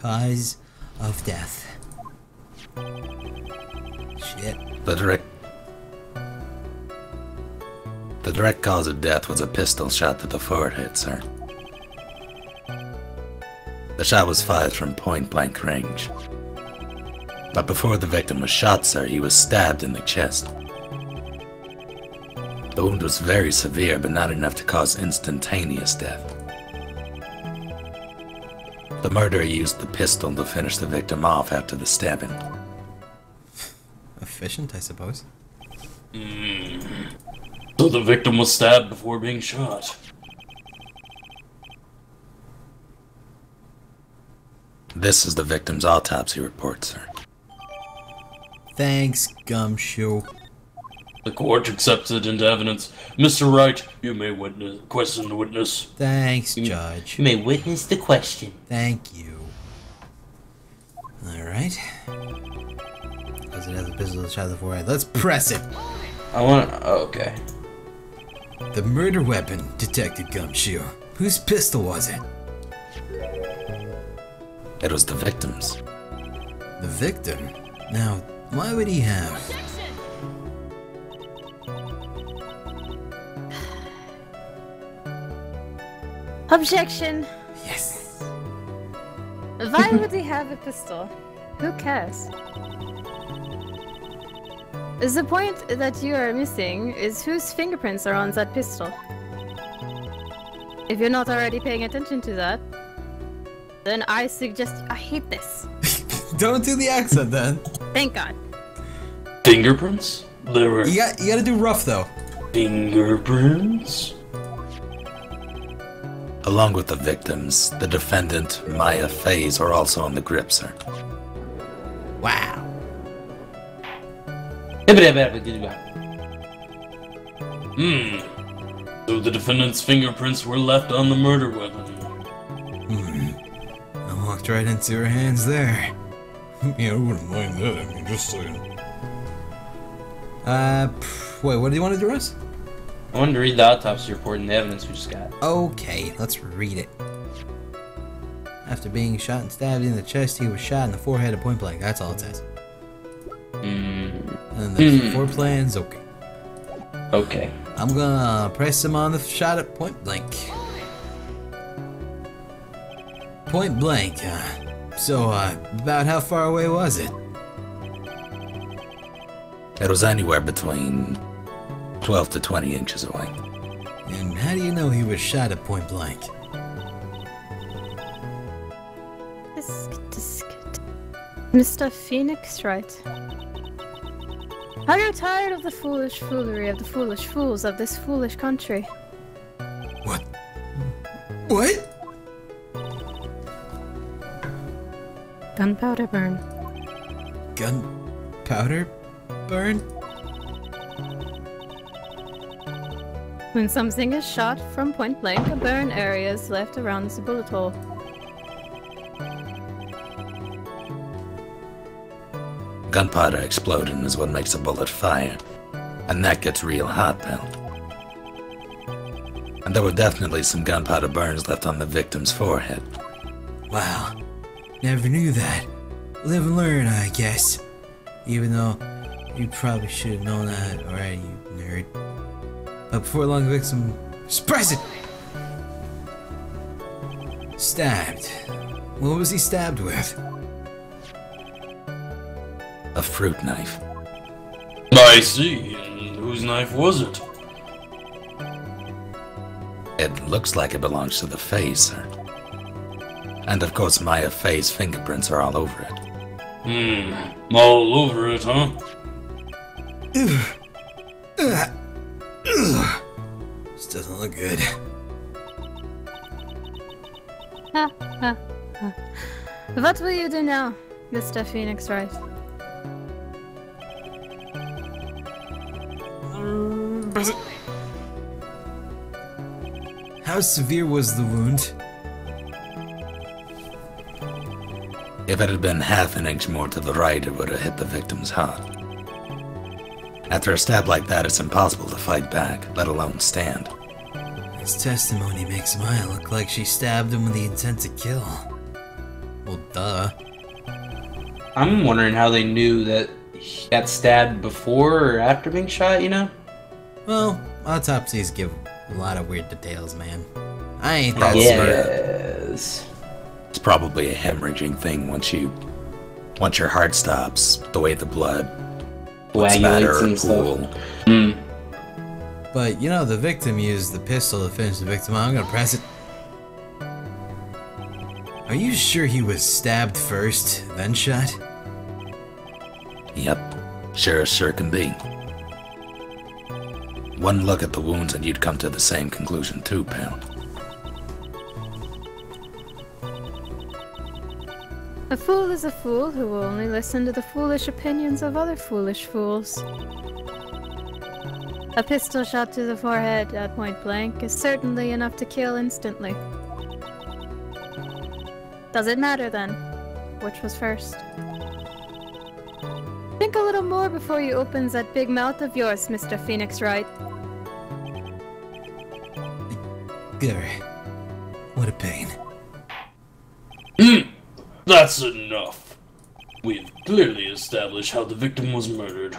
cause of death. Shit. The direct cause of death was a pistol shot to the forehead, sir. The shot was fired from point-blank range. But before the victim was shot, sir, he was stabbed in the chest. The wound was very severe, but not enough to cause instantaneous death. The murderer used the pistol to finish the victim off after the stabbing. Efficient, I suppose. So the victim was stabbed before being shot. This is the victim's autopsy report, sir. Thanks, Gumshoe. The court accepts it into evidence. Mr. Wright, you may question the witness. Thanks, Judge. You may witness the question. Thank you. Alright. Does it have the pistol shot to the forehead? Let's press it! Okay. The murder weapon, Detective Gumshoe. Whose pistol was it? It was the victim's. The victim? Now, why would he have? Objection! Yes! Why would he have a pistol? Who cares? The point that you are missing is whose fingerprints are on that pistol. If you're not already paying attention to that, then I suggest I hate this. Don't do the accent then. Thank God. Fingerprints? There were You gotta do rough though. fingerprints? Along with the victims, the defendant, Maya Faze, are also on the grip, sir. Wow. So the defendant's fingerprints were left on the murder weapon. I walked right into her hands there. Yeah, I wouldn't mind that, I mean, just saying. Wait, what do you want to do, Russ? I wanted to read the autopsy report and the evidence we just got. Okay, let's read it. After being shot and stabbed in the chest, he was shot in the forehead at point blank. That's all it says. And the 4 plans, okay. Okay. I'm gonna press him on the shot at point blank. Point blank, so, about how far away was it? It was anywhere between 12 to 20 inches away. And how do you know he was shot at point blank? Mr. Phoenix, Wright. Are you tired of the foolish foolery of the foolish fools of this foolish country? What? What? Gunpowder burn. Gunpowder burn? When something is shot from point blank, a burn area is left around the bullet hole. Gunpowder exploding is what makes a bullet fire, and that gets real hot, pal. And there were definitely some gunpowder burns left on the victim's forehead. Wow. Never knew that. Live and learn, I guess. Even though you probably should have known that already, you nerd. But before long, the victim was present! Stabbed. What was he stabbed with? A fruit knife. I see. And whose knife was it? It looks like it belongs to the face, sir. And of course, Maya Faye's fingerprints are all over it. All over it, huh? This doesn't look good. What will you do now, Mr. Phoenix, Wright? How severe was the wound? If it had been half an inch more to the right, it would have hit the victim's heart. After a stab like that, it's impossible to fight back, let alone stand. His testimony makes Maya look like she stabbed him with the intent to kill. Well, duh. I'm wondering how they knew that he got stabbed before or after being shot, you know? Well, autopsies give a lot of weird details, man. I ain't that smart. Yes. It's probably a hemorrhaging thing once your heart stops, the way the blood Coagulates and pool. stuff. But, you know, the victim used the pistol to finish the victim. I'm gonna press it. Are you sure he was stabbed first, then shot? Yep, sure can be. One look at the wounds and you'd come to the same conclusion too, pal. A fool is a fool who will only listen to the foolish opinions of other foolish fools. A pistol shot to the forehead at point blank is certainly enough to kill instantly. Does it matter then, which was first? Think a little more before you opens that big mouth of yours, Mr. Phoenix Wright. Gary, what a pain. That's enough. We've clearly established how the victim was murdered.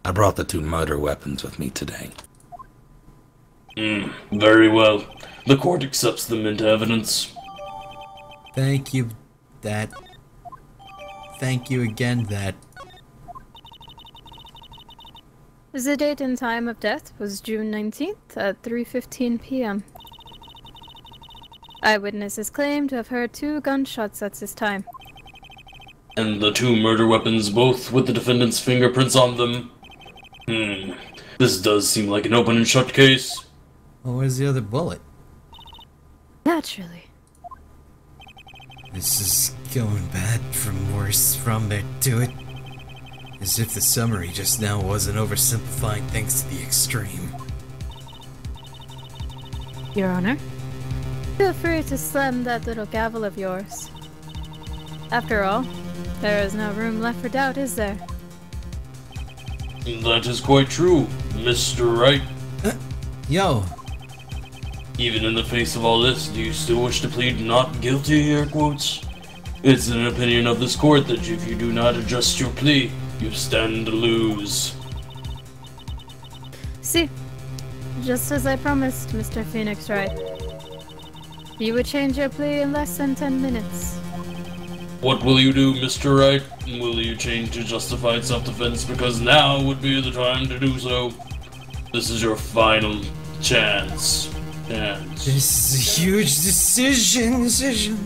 I brought the 2 murder weapons with me today. Very well. The court accepts them into evidence. Thank you, that. Thank you again, that. The date and time of death was June 19th at 3:15 p.m. Eyewitnesses claim to have heard 2 gunshots at this time. And the 2 murder weapons, both with the defendant's fingerprints on them. This does seem like an open and shut case. Well, where's the other bullet? Naturally. This is going bad from worse from it to it. As if the summary just now wasn't oversimplifying things to the extreme. Your Honor, feel free to slam that little gavel of yours. After all, there is no room left for doubt, is there? That is quite true, Mr. Wright. Yo, Even in the face of all this, do you still wish to plead not guilty, air quotes? It's an opinion of this court that if you do not adjust your plea, you stand to lose. See, just as I promised, Mr. Phoenix Wright. You would change your plea in less than 10 minutes. What will you do, Mr. Wright? Will you change to justified self-defense because now would be the time to do so? This is your final chance. this is a huge decision.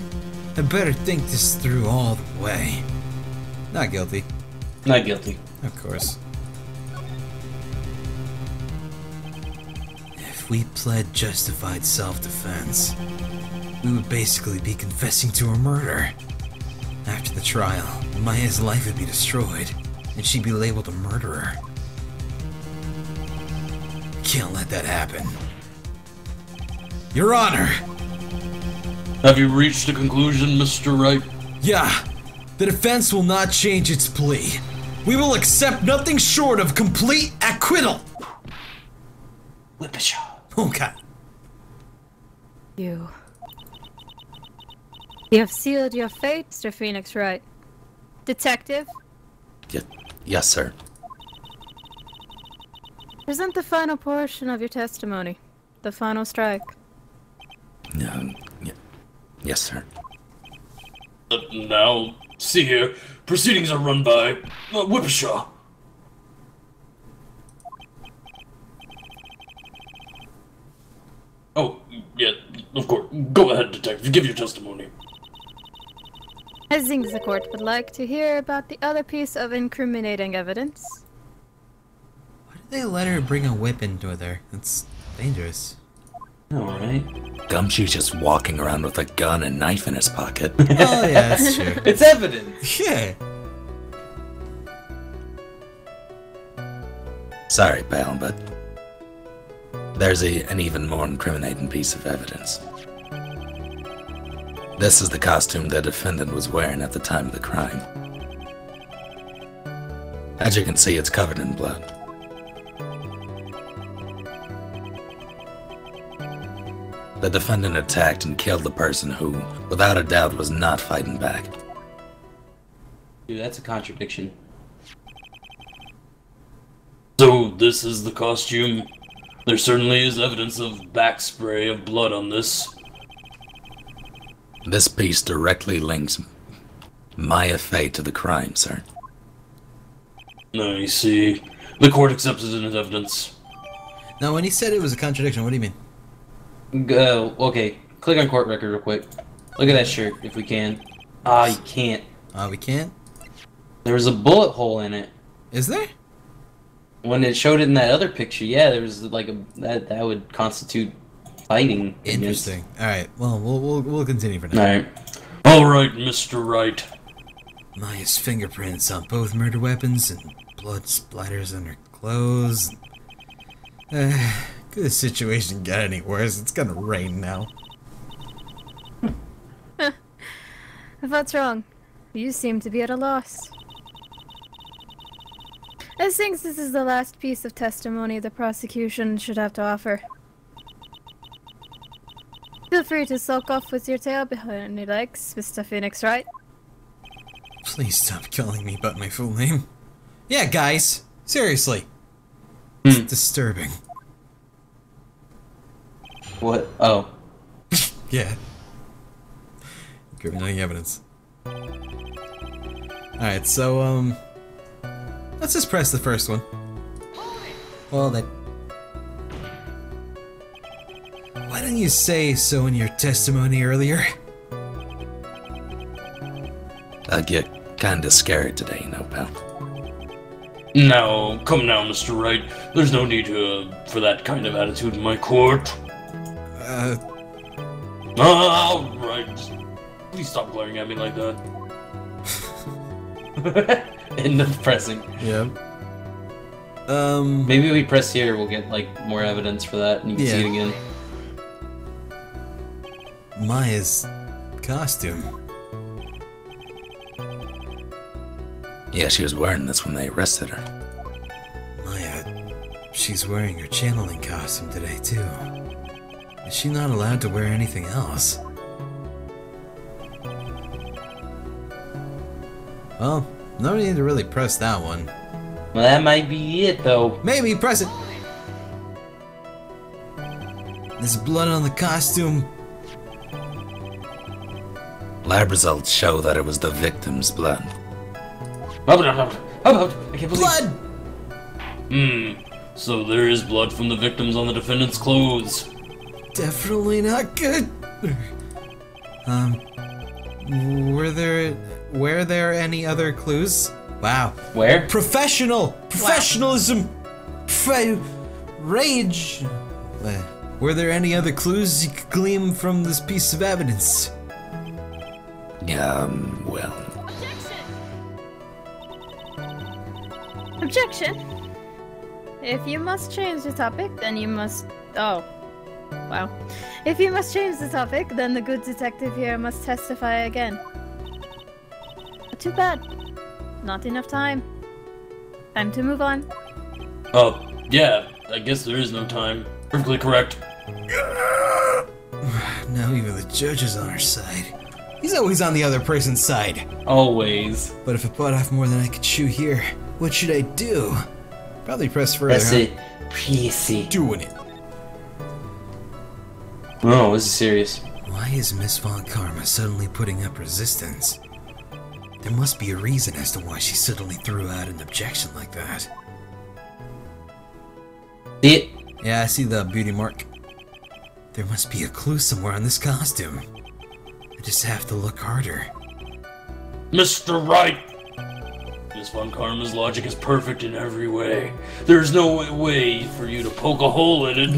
I better think this through all the way. Not guilty. Not guilty. Of course. If we pled justified self-defense, we would basically be confessing to a murder. After the trial, Maya's life would be destroyed, and she'd be labeled a murderer. Can't let that happen. Your Honor! Have you reached a conclusion, Mr. Wright? Yeah, the defense will not change its plea. We will accept nothing short of complete acquittal! Whip a shot. Oh God. You have sealed your fate, Mr. Phoenix Wright. Detective, Yes, sir. present the final portion of your testimony. The final strike. Yes, sir. Now, see here. Proceedings are run by Whippershaw. Oh, yeah, of course. Go ahead, detective. Give your testimony. I think the court would like to hear about the other piece of incriminating evidence. Why did they let her bring a whip into there? That's dangerous. Alright. Gumshoe's just walking around with a gun and knife in his pocket. Oh yeah, that's true. It's evidence! Yeah. Sorry, pal, but there's an even more incriminating piece of evidence. This is the costume the defendant was wearing at the time of the crime. As you can see, it's covered in blood. The defendant attacked and killed the person who, without a doubt, was not fighting back. Dude, that's a contradiction. So, this is the costume. There certainly is evidence of back spray of blood on this. This piece directly links Maya Fey to the crime, sir. I see. The court accepts it as evidence. Now, when he said it was a contradiction, what do you mean? Okay, click on court record real quick. Look at that shirt, if we can. Ah, you can't. We can't? There was a bullet hole in it. Is there? When it showed it in that other picture, yeah, there was like that would constitute fighting. Interesting. Alright, well, we'll continue for now. Alright. Alright, Mr. Wright. Maya's fingerprints on both murder weapons and blood splatters on her clothes. Could the situation get any worse? It's gonna rain now. What's wrong? You seem to be at a loss. I think this is the last piece of testimony the prosecution should have to offer. Feel free to sulk off with your tail behind your legs, Mr. Phoenix, Wright? Please stop calling me by my full name. Yeah, guys. Seriously. It's disturbing. What? Oh. Yeah. Incriminating evidence. Alright, so, let's just press the first one. Well, then. Why didn't you say so in your testimony earlier? I get kinda scared today, you know, pal. Now, come now, Mr. Wright. There's no need for that kind of attitude in my court. Alright. Please stop glaring at me like that. End of pressing. Yeah. Maybe we press here, we'll get like more evidence for that, and you can see it again. Maya's costume. Yeah, she was wearing this when they arrested her. Maya, she's wearing her channeling costume today, too. Is she not allowed to wear anything else? Well, no need to really press that one. Well, that might be it, though. Maybe, press it! There's blood on the costume. Lab results show that it was the victim's blood. I can't believe Blood! So there is blood from the victims on the defendant's clothes. Definitely not good. Were there any other clues? Wow. Where? Professionalism! Rage! Were there any other clues you could glean from this piece of evidence? Well... Objection! If you must change the topic, then you must... Oh. Wow. If you must change the topic, then the good detective here must testify again. Too bad. Not enough time. Time to move on. Yeah, I guess there is no time. Perfectly correct. Now even the judge is on our side. He's always on the other person's side. Always. But if it bought off more than I could chew here, what should I do? Probably press further. Press it. Press it. Doing it. No, this is serious. Why is Miss Von Karma suddenly putting up resistance? There must be a reason as to why she suddenly threw out an objection like that. See it? Yeah, I see the beauty mark. There must be a clue somewhere on this costume. I just have to look harder. Mr. Wright! Miss Von Karma's logic is perfect in every way. There's no way for you to poke a hole in it.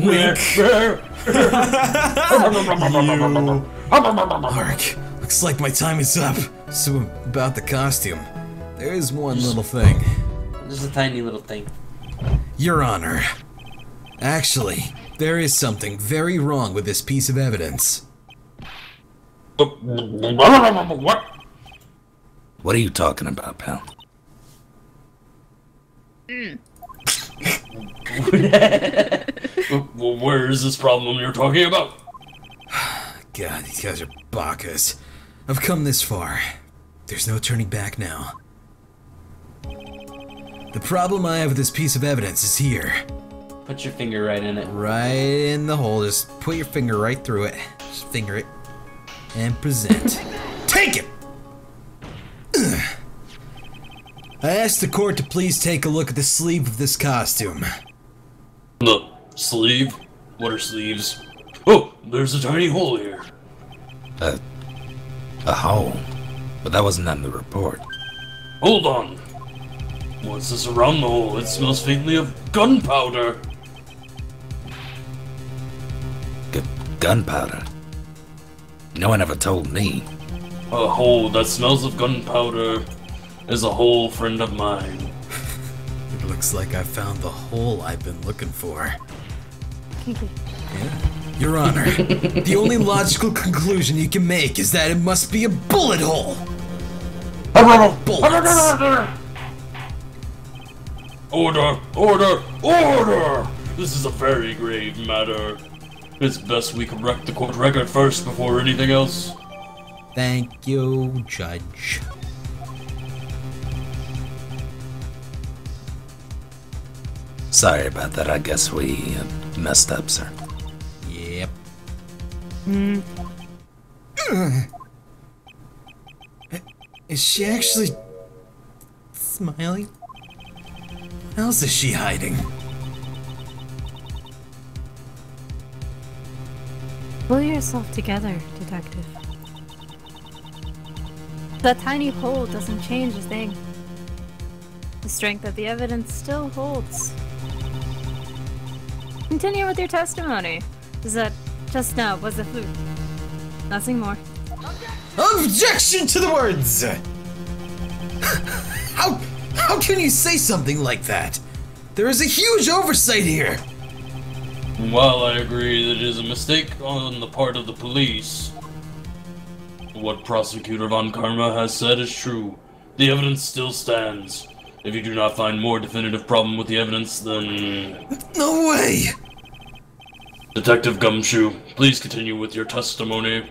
Mark, looks like my time is up. So about the costume, there is one little thing. Just a tiny little thing. Your Honor, actually, there is something very wrong with this piece of evidence. What? What are you talking about, pal? Well, where is this problem you're talking about? Objection! God, these guys are bakas. I've come this far. There's no turning back now. The problem I have with this piece of evidence is here. Put your finger right in it. Right in the hole. Just put your finger right through it. Just finger it. And present. Take it! Ugh. I asked the court to please take a look at the sleeve of this costume. The sleeve? What are sleeves? Oh, there's a tiny hole here. A hole? But that wasn't on the report. Hold on. What's this around the hole? It smells faintly of gunpowder. Gunpowder? No one ever told me. A hole that smells of gunpowder is a hole friend of mine. It looks like I found the hole I've been looking for. Yeah. Your Honor, the only logical conclusion you can make is that it must be a bullet hole. Bullets. Order! Order! Order! This is a very grave matter. It's best we correct the court record first before anything else. Thank you, Judge. Sorry about that. I guess we messed up, sir. Yep. Is she actually smiling? What else is she hiding? Pull yourself together, Detective. That tiny hole doesn't change a thing. The strength of the evidence still holds. Continue with your testimony. Is that just now was a fluke? Nothing more. Objection to the words! How can you say something like that? There is a huge oversight here! While I agree that it is a mistake on the part of the police, what Prosecutor Von Karma has said is true. The evidence still stands. If you do not find more definitive problem with the evidence, then... No way! Detective Gumshoe, please continue with your testimony.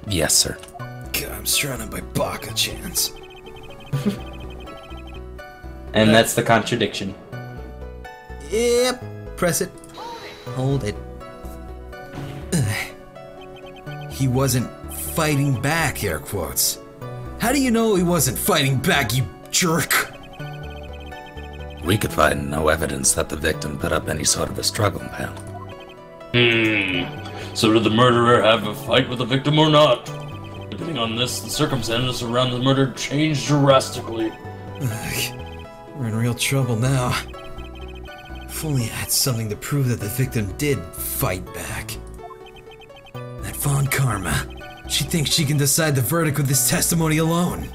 Yes, sir. God, I'm surrounded by Baka-chans. And that's the contradiction. Yep. Press it. Hold it. He wasn't fighting back, air quotes. How do you know he wasn't fighting back, you jerk? We could find no evidence that the victim put up any sort of a struggle, pal. So did the murderer have a fight with the victim or not? Depending on this, the circumstances around the murder changed drastically. We're in real trouble now. If only I had something to prove that the victim did fight back. That Von Karma, she thinks she can decide the verdict with this testimony alone.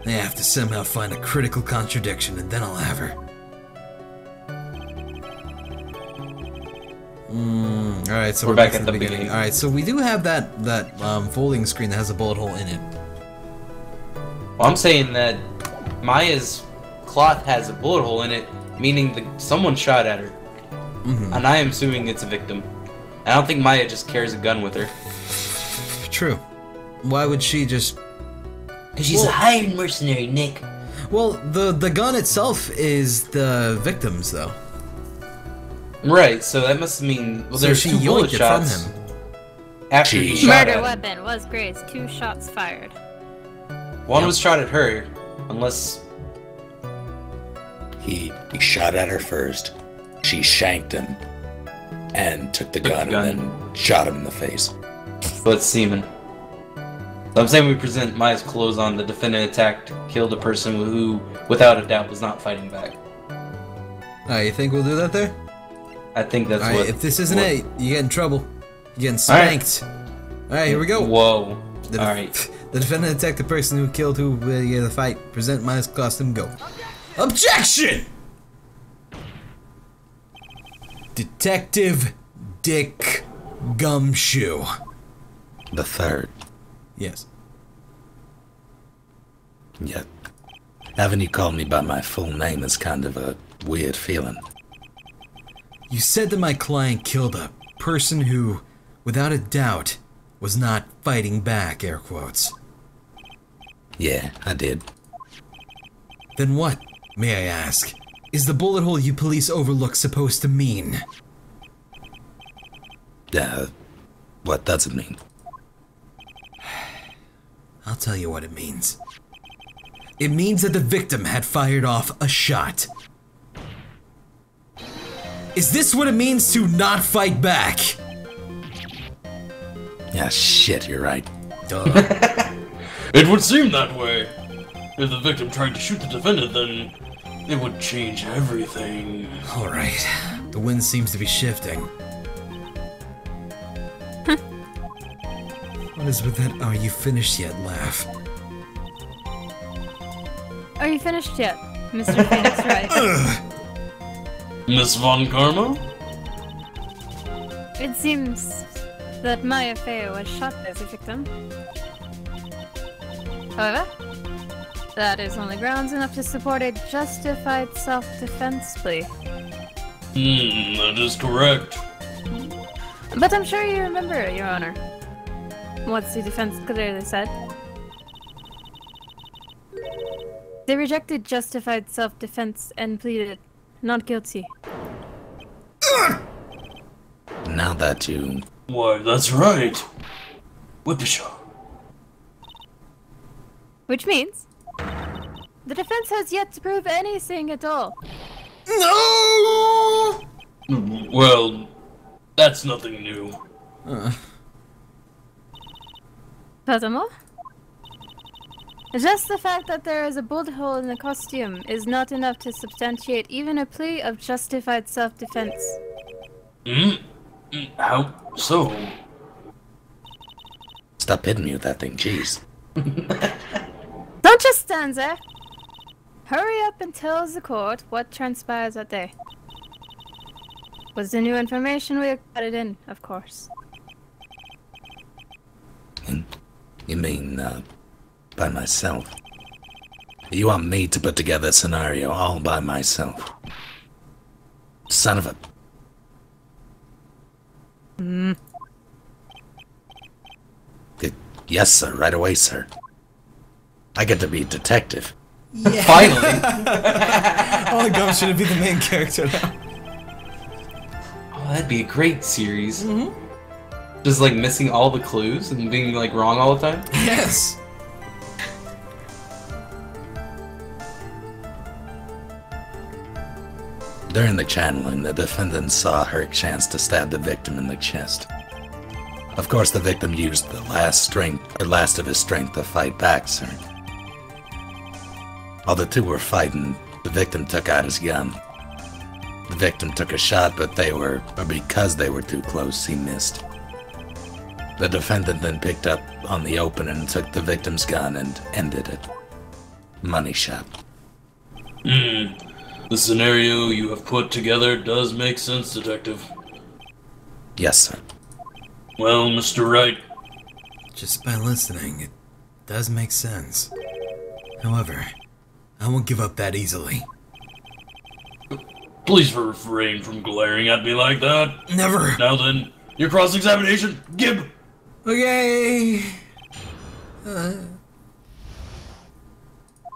I have to somehow find a critical contradiction, and then I'll have her. Alright, so we're back at the beginning. Alright, so we do have that folding screen that has a bullet hole in it. Well, I'm saying that Maya's cloth has a bullet hole in it, meaning someone shot at her. And I am assuming it's a victim. I don't think Maya just carries a gun with her. True. Why would she just... Because she's a hired mercenary, Nick. Well, the gun itself is the victim's, though. Right, so that must mean... Well, So there's she two bullet yoinked it shots from him. after he shot at Murder him. weapon was Grace. 2 shots fired. One was shot at her, unless... He shot at her first. She shanked him. And took the gun and then shot him in the face. So it's semen. So I'm saying we present Maya's clothes on. The defendant attacked, killed a person who, without a doubt, was not fighting back. Alright, you think we'll do that there? I think that's Alright, what... if this isn't it, you get in trouble. You're getting spanked. Alright, here we go. Whoa. The Alright. The defendant attacked the person who killed who the fight. Present Maya's costume, go. Objection! Detective Dick Gumshoe. The third. Yes. Yet, having you call me by my full name is kind of a weird feeling. You said that my client killed a person who without a doubt, was not fighting back, air quotes. Yeah, I did. Then what, may I ask, is the bullet hole you police overlook supposed to mean? What does it mean? I'll tell you what it means. It means that the victim had fired off a shot. Is this what it means to not fight back? Yeah, shit, you're right. Duh. It would seem that way. If the victim tried to shoot the defendant, then it would change everything. Alright, the wind seems to be shifting. What is with that "are you finished yet" laugh? Are you finished yet, Mr. Phoenix Wright? Miss Von Karma? It seems that Maya Fey was shot as a victim. However, that is only grounds enough to support a justified self-defense plea. That is correct. But I'm sure you remember, Your Honor. What's the defense clearly said? They rejected justified self-defense and pleaded not guilty. Now that you... Why, that's right. Whippishaw. Which means the defense has yet to prove anything at all. No! Well, that's nothing new. Furthermore, just the fact that there is a bullet hole in the costume is not enough to substantiate even a plea of justified self-defense. How so? Stop hitting me with that thing, jeez. Don't just stand there. Hurry up and tell the court what transpires that day. Was the new information we got it in, of course. You mean, by myself? You want me to put together a scenario all by myself? Son of a... Yes, sir. Right away, sir. I get to be detective. Yeah. Finally! Oh, Gum should be the main character now. Oh, that'd be a great series. Just like missing all the clues and being like wrong all the time. Yes. During the channeling, the defendant saw her chance to stab the victim in the chest. Of course, the victim used the last of his strength to fight back, sir. While the two were fighting, the victim took out his gun. The victim took a shot, but because they were too close, he missed. The defendant then picked up on the open and took the victim's gun and ended it. Money shot. The scenario you have put together does make sense, Detective. Yes, sir. Well, Mr. Wright. Just by listening, it does make sense. However, I won't give up that easily. Please refrain from glaring at me like that. Never! Now then, your cross-examination, Gib! Okay!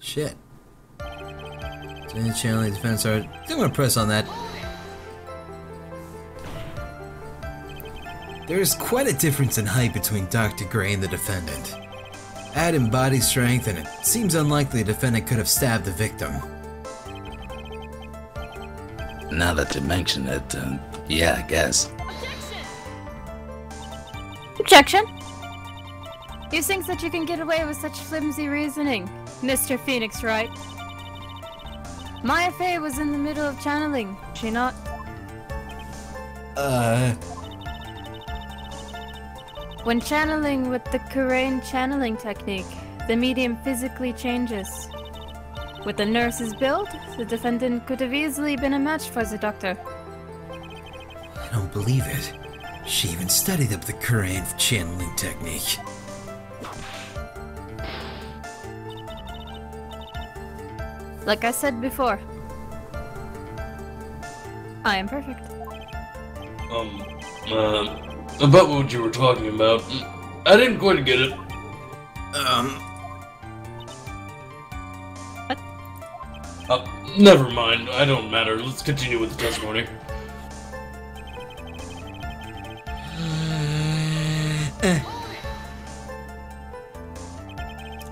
Shit. Channeling defense art. I'm gonna press on that. There is quite a difference in height between Dr. Gray and the defendant. Add in body strength, and it seems unlikely the defendant could have stabbed the victim. Now that you mention it, yeah, I guess. Objection! You think that you can get away with such flimsy reasoning, Mr. Phoenix Wright? Maya Fey was in the middle of channeling, was she not? When channeling with the Cry channeling technique, the medium physically changes. With the nurse's build, the defendant could have easily been a match for the doctor. I don't believe it. She even studied up the Cry channeling technique. Like I said before, I am perfect. About what you were talking about. I didn't quite get it. What? Never mind. I don't matter. Let's continue with the testimony.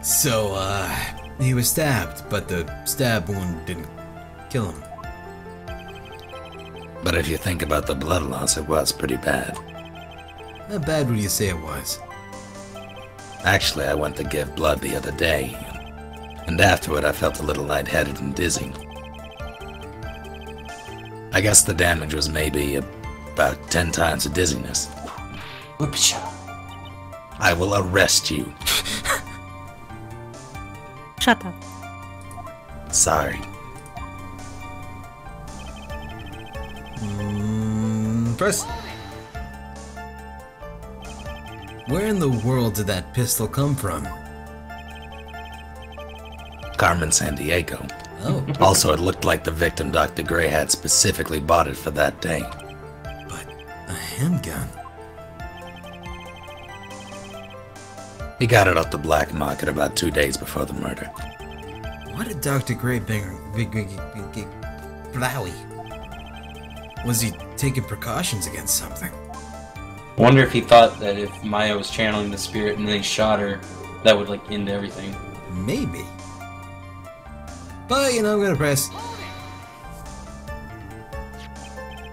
So, he was stabbed, but the stab wound didn't kill him. But if you think about the blood loss, it was pretty bad. How bad would you say it was? Actually, I went to give blood the other day, and afterward I felt a little lightheaded and dizzy. I guess the damage was maybe about 10 times the dizziness. Whoopsha. I will arrest you. Shut up. Sorry. Press. Where in the world did that pistol come from? Carmen Sandiego. Oh, Also, it looked like the victim Dr. Gray had specifically bought it for that day. but a handgun. He got it off the black market about 2 days before the murder. Why did Dr. Gray Blowy? Was he taking precautions against something? I wonder if he thought that if Maya was channeling the spirit and then he shot her, that would like end everything. Maybe. But, I'm gonna press.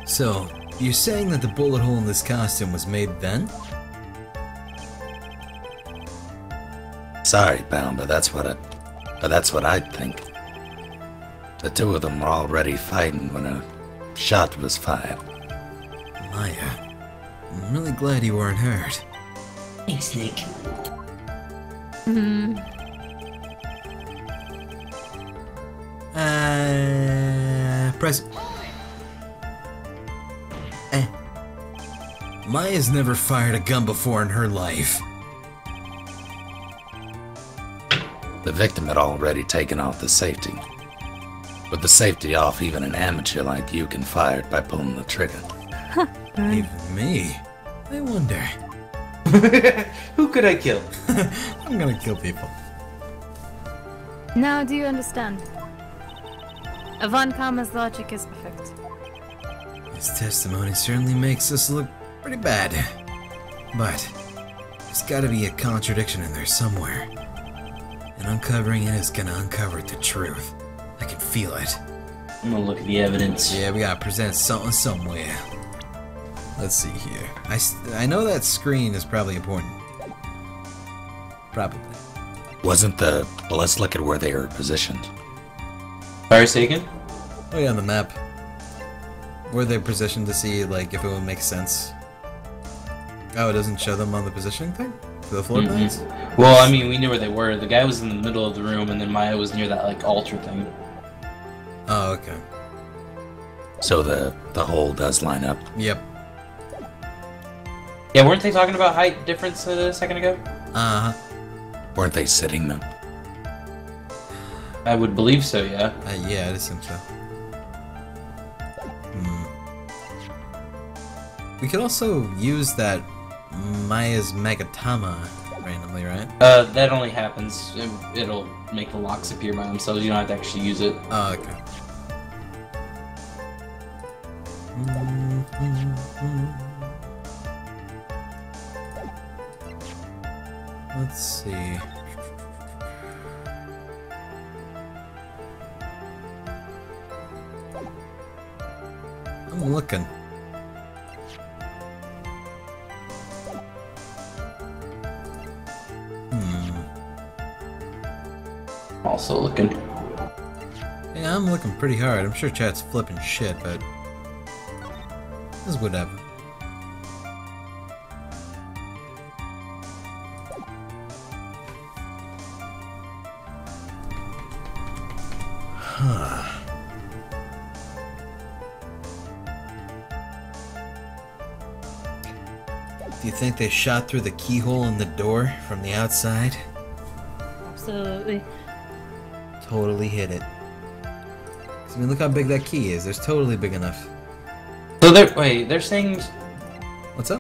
So, you're saying that the bullet hole in this costume was made then? Sorry, pal, but that's what I think. The two of them were already fighting when a shot was fired. Maya, I'm really glad you weren't hurt. Thanks, Nick. Press. Maya's never fired a gun before in her life. The victim had already taken off the safety. With the safety off, even an amateur like you can fire it by pulling the trigger. Even me. I wonder. Who could I kill? I'm gonna kill people. Now do you understand? Von Kama's logic is perfect. His testimony certainly makes us look pretty bad. But there's gotta be a contradiction in there somewhere. And uncovering it is gonna uncover the truth. I can feel it. I'm gonna look at the evidence. Yeah, we gotta present something somewhere. Let's see here. I know that screen is probably important. Probably. Wasn't the... Well, let's look at where they were positioned. Fire taken? Oh yeah, on the map. Were they positioned to see, like, if it would make sense? Oh, it doesn't show them on the positioning thing? For the floor plans? Well, I mean, we knew where they were. The guy was in the middle of the room, and then Maya was near that, like, altar thing. Oh, okay. So the hole does line up. Yep. Yeah, weren't they talking about height difference a second ago? Uh-huh. Weren't they sitting though? I would believe so, yeah. Yeah, I assume so. We could also use that Maya's Magatama randomly, right? That only happens. It'll make the locks appear by themselves. You don't have to actually use it. Oh, okay. Let's see. I'm looking. Also looking. Yeah, I'm looking pretty hard. I'm sure chat's flipping shit, but it's whatever. Do you think they shot through the keyhole in the door from the outside? Absolutely. Totally hit it. 'Cause, I mean, look how big that key is. It's totally big enough. So they're saying What's up?